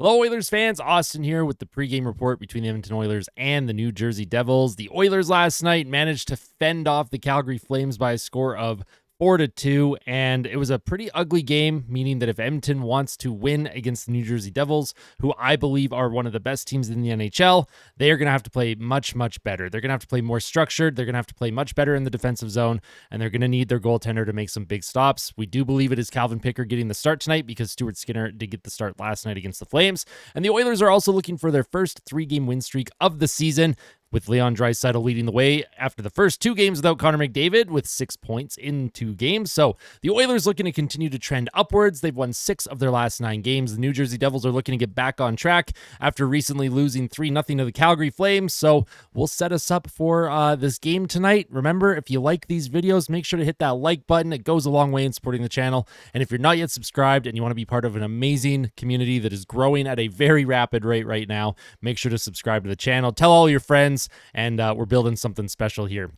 Hello, Oilers fans. Austin here with the pregame report between the Edmonton Oilers and the New Jersey Devils. The Oilers last night managed to fend off the Calgary Flames by a score of 4-2, and it was a pretty ugly game, meaning that if Edmonton wants to win against the New Jersey Devils, who I believe are one of the best teams in the NHL, they are going to have to play much, much better. They're going to have to play more structured. They're going to have to play much better in the defensive zone, and they're going to need their goaltender to make some big stops. We do believe it is Calvin Pickard getting the start tonight because Stuart Skinner did get the start last night against the Flames, and the Oilers are also looking for their first 3-game win streak of the season, with Leon Draisaitl leading the way after the first 2 games without Connor McDavid with 6 points in 2 games. So the Oilers looking to continue to trend upwards. They've won 6 of their last 9 games. The New Jersey Devils are looking to get back on track after recently losing 3-0 to the Calgary Flames. So we'll set us up for this game tonight. Remember, if you like these videos, make sure to hit that like button. It goes a long way in supporting the channel. And if you're not yet subscribed and you want to be part of an amazing community that is growing at a very rapid rate right now, make sure to subscribe to the channel. Tell all your friends, and we're building something special here.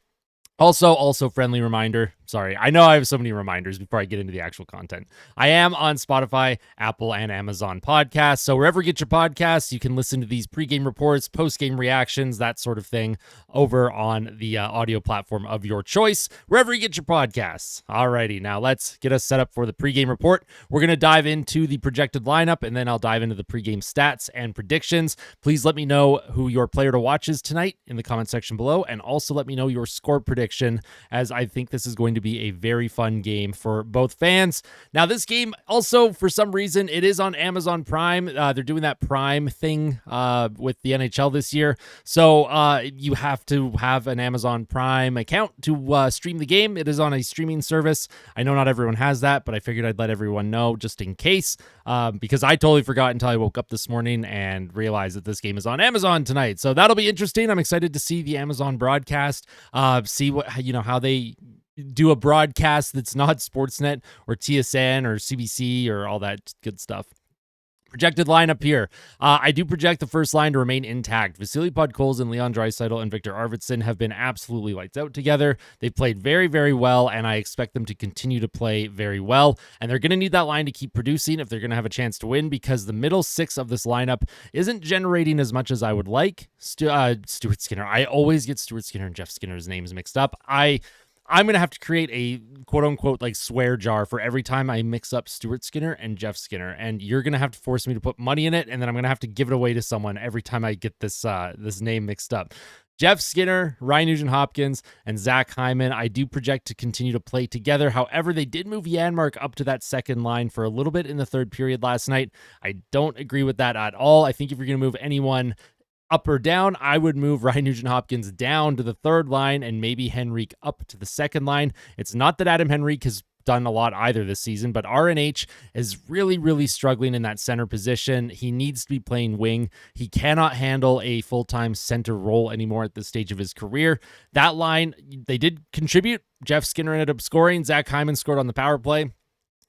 Also friendly reminder. Sorry, I know I have so many reminders before I get into the actual content. I am on Spotify, Apple, and Amazon podcasts. So wherever you get your podcasts, you can listen to these pregame reports, postgame reactions, that sort of thing over on the audio platform of your choice, wherever you get your podcasts. Alrighty, now let's get us set up for the pregame report. We're going to dive into the projected lineup, and then I'll dive into the pregame stats and predictions. Please let me know who your player to watch is tonight in the comment section below, and also let me know your score prediction, as I think this is going to be a very fun game for both fans. Now, this game also, for some reason, it is on Amazon Prime. They're doing that Prime thing with the NHL this year. So you have to have an Amazon Prime account to stream the game. It is on a streaming service. I know not everyone has that, but I figured I'd let everyone know just in case, because I totally forgot until I woke up this morning and realized that this game is on Amazon tonight. So that'll be interesting. I'm excited to see the Amazon broadcast, see what, how they do a broadcast that's not Sportsnet or TSN or CBC or all that good stuff. Projected lineup here. I do project the first line to remain intact. Vasily Podkolzin, Leon Draisaitl, and Victor Arvidsson have been absolutely lights out together. They've played very, very well, and I expect them to continue to play very well. And they're going to need that line to keep producing if they're going to have a chance to win, because the middle 6 of this lineup isn't generating as much as I would like. Stuart Skinner. I always get Stuart Skinner and Jeff Skinner's names mixed up. I'm going to have to create a quote-unquote like swear jar for every time I mix up Stuart Skinner and Jeff Skinner, and you're going to have to force me to put money in it, and then I'm going to have to give it away to someone every time I get this name mixed up. Jeff Skinner, Ryan Nugent-Hopkins, and Zach Hyman, I do project to continue to play together. However, they did move Janmark up to that second line for a little bit in the third period last night. I don't agree with that at all. I think if you're going to move anyone up or down, I would move Ryan Nugent-Hopkins down to the third line and maybe Henrique up to the second line. It's not that Adam Henrique has done a lot either this season, but RNH is really, really struggling in that center position. He needs to be playing wing. He cannot handle a full-time center role anymore at this stage of his career. That line, they did contribute. Jeff Skinner ended up scoring. Zach Hyman scored on the power play.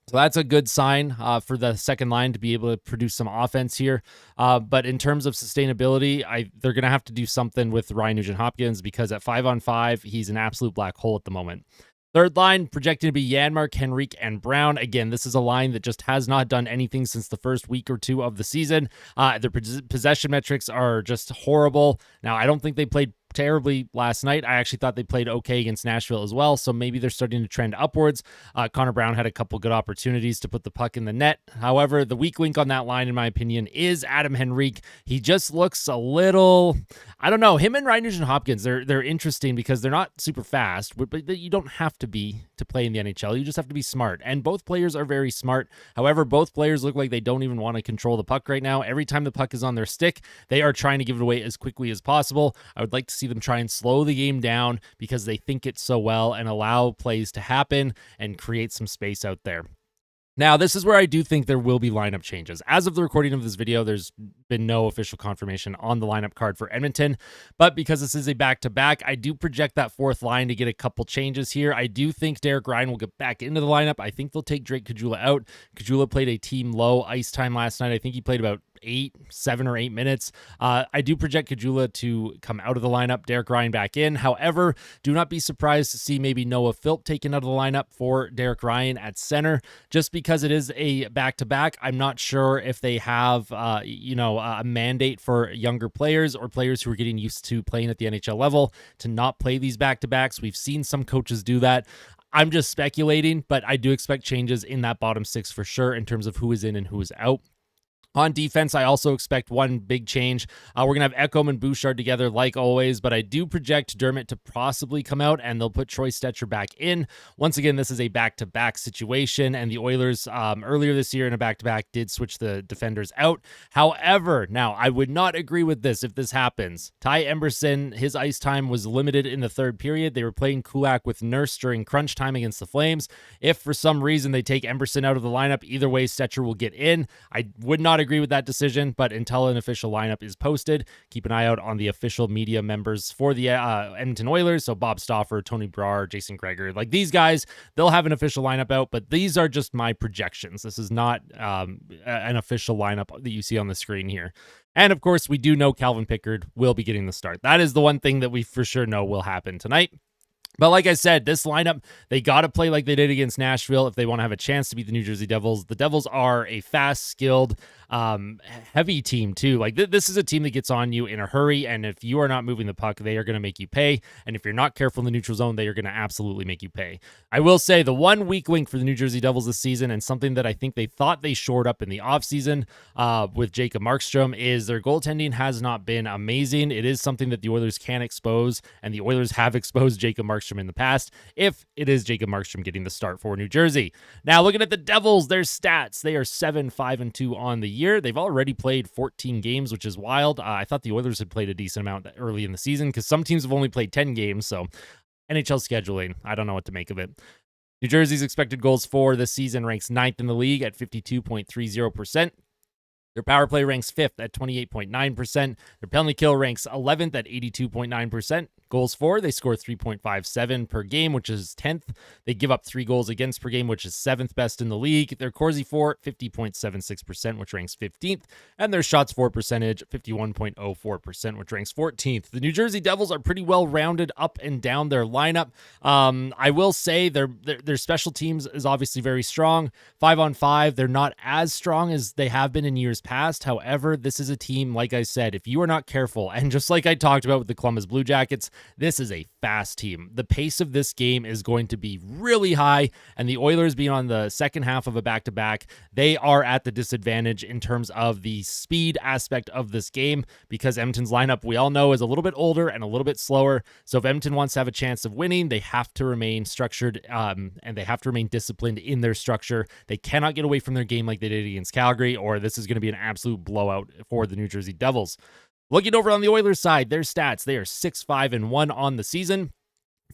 So that's a good sign for the second line to be able to produce some offense here. But in terms of sustainability, they're going to have to do something with Ryan Nugent-Hopkins, because at 5-on-5, he's an absolute black hole at the moment. Third line, projected to be Janmark, Henrique, and Brown. Again, this is a line that just has not done anything since the first week or 2 of the season. Their possession metrics are just horrible. Now, I don't think they played terribly last night. I actually thought they played okay against Nashville as well, so maybe they're starting to trend upwards. Connor Brown had a couple good opportunities to put the puck in the net. However, the weak link on that line, in my opinion, is Adam Henrique. He just looks a little, I don't know, him and Ryan Nugent-Hopkins, they're interesting because they're not super fast, but you don't have to be to play in the NHL. You just have to be smart, and both players are very smart. However, both players look like they don't even want to control the puck right now. Every time the puck is on their stick, they are trying to give it away as quickly as possible. I would like to see them try and slow the game down because they think it so well and allow plays to happen and create some space out there. Now, this is where I do think there will be lineup changes. As of the recording of this video, there's been no official confirmation on the lineup card for Edmonton, but because this is a back-to-back, I do project that fourth line to get a couple changes here. I do think Derek Ryan will get back into the lineup. I think they'll take Drake Caggiula out. Caggiula played a team low ice time last night. I think he played about 7 or 8 minutes. I do project Kajula to come out of the lineup, Derek Ryan back in. However, do not be surprised to see maybe Noah Philp taken out of the lineup for Derek Ryan at center, just because it is a back-to-back. I'm not sure if they have, a mandate for younger players or players who are getting used to playing at the NHL level to not play these back-to-backs. We've seen some coaches do that. I'm just speculating, but I do expect changes in that bottom six for sure in terms of who is in and who is out. On defense, I also expect one big change. We're going to have Ekholm and Bouchard together like always, but I do project Dermott to possibly come out, and they'll put Troy Stetcher back in. Once again, this is a back-to-back situation, and the Oilers earlier this year in a back-to-back did switch the defenders out. However, now, I would not agree with this if this happens. Ty Emberson, his ice time was limited in the third period. They were playing Kulak with Nurse during crunch time against the Flames. If for some reason they take Emberson out of the lineup, either way, Stetcher will get in. I would not agree with that decision, but until an official lineup is posted, keep an eye out on the official media members for the Edmonton Oilers. So Bob Stauffer, Tony Brar, Jason Gregor, like these guys, they'll have an official lineup out, but these are just my projections. This is not an official lineup that you see on the screen here. And of course, we do know Calvin Pickard will be getting the start. That is the one thing that we for sure know will happen tonight. But like I said, this lineup, they got to play like they did against Nashville if they want to have a chance to beat the New Jersey Devils. The Devils are a fast, skilled, heavy team too. Like this is a team that gets on you in a hurry, and if you are not moving the puck, they are going to make you pay. And if you're not careful in the neutral zone, they are going to absolutely make you pay. I will say the one weak link for the New Jersey Devils this season, and something that I think they thought they shored up in the offseason with Jacob Markstrom, is their goaltending has not been amazing. It is something that the Oilers can expose, and the Oilers have exposed Jacob Markstrom in the past, if it is Jacob Markstrom getting the start for New Jersey. Now, looking at the Devils, their stats, they are 7-5-2 on the year. They've already played 14 games, which is wild. I thought the Oilers had played a decent amount early in the season because some teams have only played 10 games, so NHL scheduling, I don't know what to make of it. New Jersey's expected goals for this season ranks 9th in the league at 52.30%. Their power play ranks 5th at 28.9%. Their penalty kill ranks 11th at 82.9%. Goals for, they score 3.57 per game, which is 10th. They give up 3 goals against per game, which is 7th best in the league. Their Corsi for, 50.76%, which ranks 15th. And their shots for percentage, 51.04%, which ranks 14th. The New Jersey Devils are pretty well rounded up and down their lineup. I will say their special teams is obviously very strong. 5-on-5, they're not as strong as they have been in years past. However, this is a team, like I said, if you are not careful, and just like I talked about with the Columbus Blue Jackets, this is a fast team. The pace of this game is going to be really high, and the Oilers being on the second half of a back-to-back, they are at the disadvantage in terms of the speed aspect of this game, because Edmonton's lineup, we all know, is a little bit older and a little bit slower. So if Edmonton wants to have a chance of winning, they have to remain structured, and they have to remain disciplined in their structure. They cannot get away from their game like they did against Calgary, or this is going to be an absolute blowout for the New Jersey Devils. Looking over on the Oilers side, their stats, they are 6-5-1 on the season.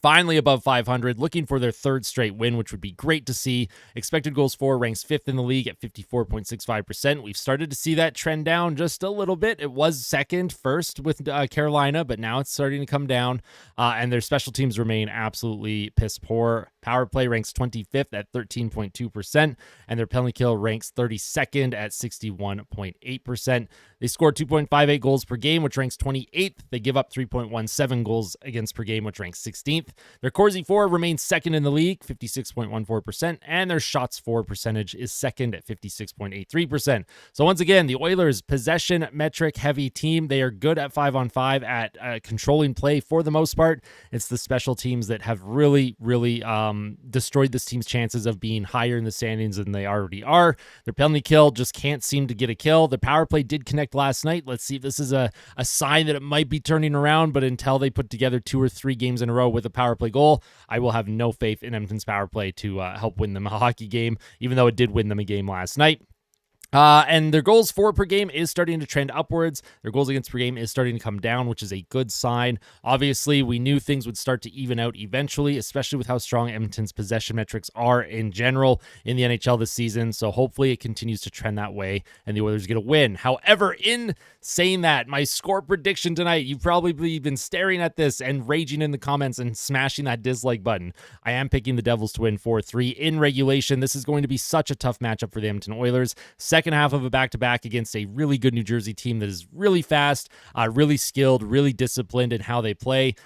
Finally above 500, looking for their third straight win, which would be great to see. Expected goals for ranks 5th in the league at 54.65%. We've started to see that trend down just a little bit. It was first with Carolina, but now it's starting to come down. And their special teams remain absolutely piss poor. Power play ranks 25th at 13.2%, and their penalty kill ranks 32nd at 61.8%. They score 2.58 goals per game, which ranks 28th. They give up 3.17 goals against per game, which ranks 16th. Their Corsi for remains second in the league, 56.14%, and their shots for percentage is second at 56.83%. So once again, the Oilers, possession metric heavy team. They are good at 5-on-5 at controlling play for the most part. It's the special teams that have really destroyed this team's chances of being higher in the standings than they already are. Their penalty kill just can't seem to get a kill. The power play did connect last night. Let's see if this is a sign that it might be turning around, but until they put together 2 or 3 games in a row with a power play goal, I will have no faith in Edmonton's power play to help win them a hockey game, even though it did win them a game last night. And their goals for per game is starting to trend upwards. Their goals against per game is starting to come down, which is a good sign. Obviously, we knew things would start to even out eventually, especially with how strong Edmonton's possession metrics are in general in the NHL this season. So hopefully it continues to trend that way and the Oilers get a win. However, in saying that, my score prediction tonight, you've probably been staring at this and raging in the comments and smashing that dislike button. I am picking the Devils to win 4-3 in regulation. This is going to be such a tough matchup for the Edmonton Oilers. Second second half of a back-to-back against a really good New Jersey team that is really fast, really skilled, really disciplined in how they play.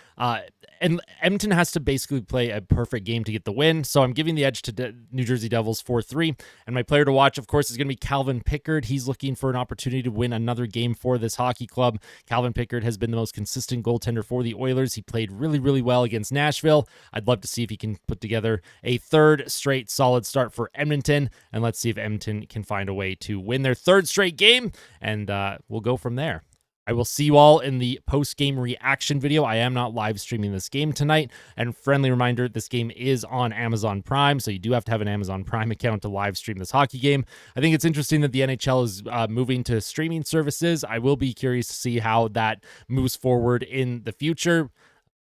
And Edmonton has to basically play a perfect game to get the win. So I'm giving the edge to New Jersey Devils 4-3. And my player to watch, of course, is going to be Calvin Pickard. He's looking for an opportunity to win another game for this hockey club. Calvin Pickard has been the most consistent goaltender for the Oilers. He played really, really well against Nashville. I'd love to see if he can put together a third straight solid start for Edmonton. And let's see if Edmonton can find a way to win their third straight game. And we'll go from there. I will see you all in the post-game reaction video. I am not live streaming this game tonight. And friendly reminder, this game is on Amazon Prime, so you do have to have an Amazon Prime account to live stream this hockey game. I think it's interesting that the NHL is moving to streaming services. I will be curious to see how that moves forward in the future.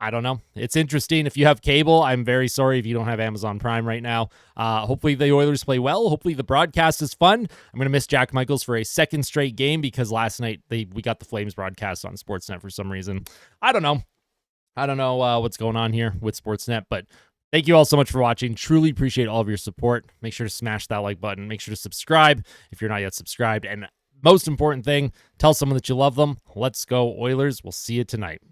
I don't know. It's interesting. If you have cable, I'm very sorry if you don't have Amazon Prime right now. Hopefully the Oilers play well. Hopefully the broadcast is fun. I'm going to miss Jack Michaels for a second straight game because last night we got the Flames broadcast on Sportsnet for some reason. I don't know. What's going on here with Sportsnet, but thank you all so much for watching. Truly appreciate all of your support. Make sure to smash that like button. Make sure to subscribe if you're not yet subscribed. And most important thing, tell someone that you love them. Let's go Oilers. We'll see you tonight.